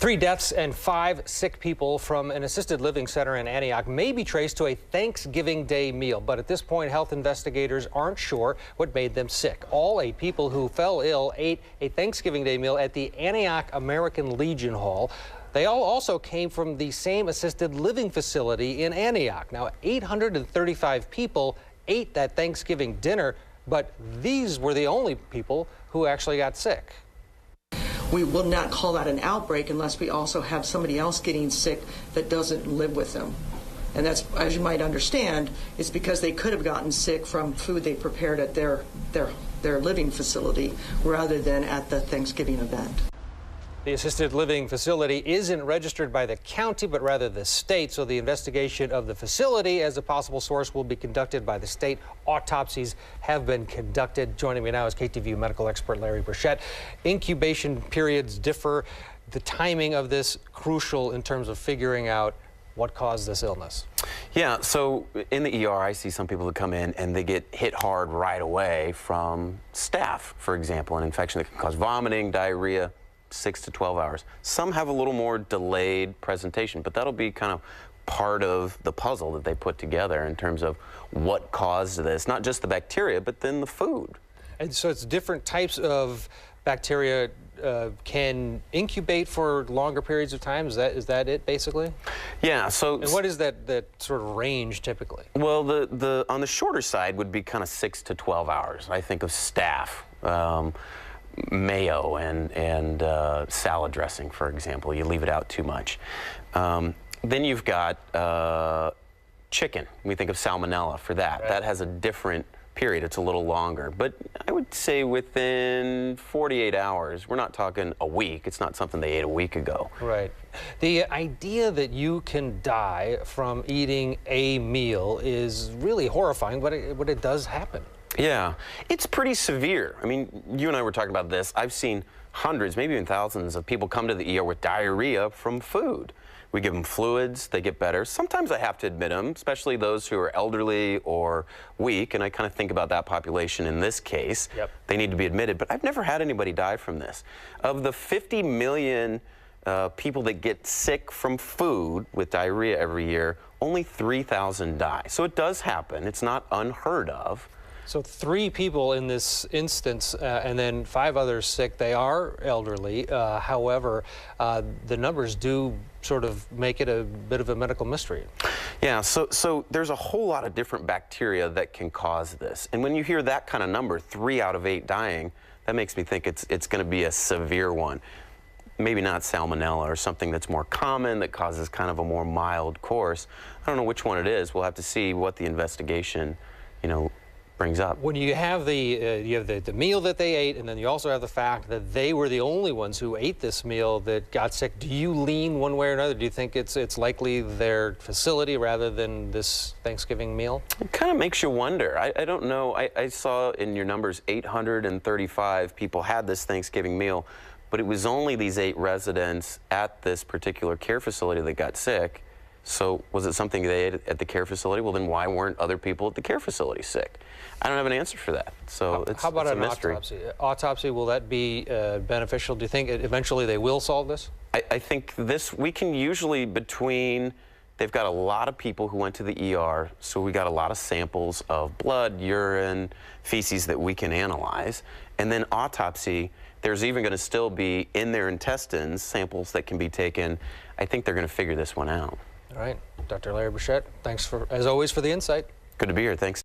3 deaths and 5 sick people from an assisted living center in Antioch may be traced to a Thanksgiving Day meal, but at this point, health investigators aren't sure what made them sick. All 8 people who fell ill ate a Thanksgiving Day meal at the Antioch American Legion Hall. They all also came from the same assisted living facility in Antioch. Now, 835 people ate that Thanksgiving dinner, but these were the only people who actually got sick. We will not call that an outbreak unless we also have somebody else getting sick that doesn't live with them. And that's, as you might understand, it's because they could have gotten sick from food they prepared at their living facility rather than at the Thanksgiving event. The assisted living facility isn't registered by the county, but rather the state, so the investigation of the facility as a possible source will be conducted by the state. Autopsies have been conducted. Joining me now is KTVU medical expert Larry Burchett. Incubation periods differ. The timing of this crucial in terms of figuring out what caused this illness. Yeah, so in the ER, I see some people that come in and they get hit hard right away from staph, for example, an infection that can cause vomiting, diarrhea, 6 to 12 hours. Some have a little more delayed presentation, but that'll be kind of part of the puzzle that they put together in terms of what caused this, not just the bacteria, but then the food. And so it's different types of bacteria can incubate for longer periods of time. Is that it, basically? Yeah. So. And what is that sort of range typically? Well, on the shorter side would be kind of 6 to 12 hours. I think of staph. Mayo and salad dressing, for example. You leave it out too much. Then you've got chicken. We think of salmonella for that. Right. That has a different period. It's a little longer. But I would say within 48 hours. We're not talking a week. It's not something they ate a week ago. Right. The idea that you can die from eating a meal is really horrifying, but it does happen. Yeah, it's pretty severe. I mean, you and I were talking about this. I've seen hundreds, maybe even thousands of people come to the ER with diarrhea from food. We give them fluids, they get better. Sometimes I have to admit them, especially those who are elderly or weak, and I kind of think about that population in this case. Yep. They need to be admitted, but I've never had anybody die from this. Of the 50 million people that get sick from food with diarrhea every year, only 3,000 die. So it does happen. It's not unheard of. So 3 people in this instance, and then 5 others sick. They are elderly. However, the numbers do sort of make it a bit of a medical mystery. Yeah, so there's a whole lot of different bacteria that can cause this. And when you hear that kind of number, 3 out of 8 dying, that makes me think it's going to be a severe one. Maybe not salmonella or something that's more common that causes kind of a more mild course. I don't know which one it is. We'll have to see what the investigation, brings up. When you have the meal that they ate, and then you also have the fact that they were the only ones who ate this meal that got sick, do you lean one way or another? Do you think it's likely their facility rather than this Thanksgiving meal? It kind of makes you wonder. I don't know. I saw in your numbers 835 people had this Thanksgiving meal, but it was only these 8 residents at this particular care facility that got sick. So was it something they ate at the care facility? Well, then why weren't other people at the care facility sick? I don't have an answer for that. So how about it's a an mystery. Autopsy, will that be beneficial? Do you think eventually they will solve this? I think we can usually they've got a lot of people who went to the ER, so we got a lot of samples of blood, urine, feces that we can analyze. And then autopsy, there's even going to still be in their intestines samples that can be taken. I think they're going to figure this one out. All right. Dr. Larry Burchett, thanks as always for the insight. Good to be here. Thanks.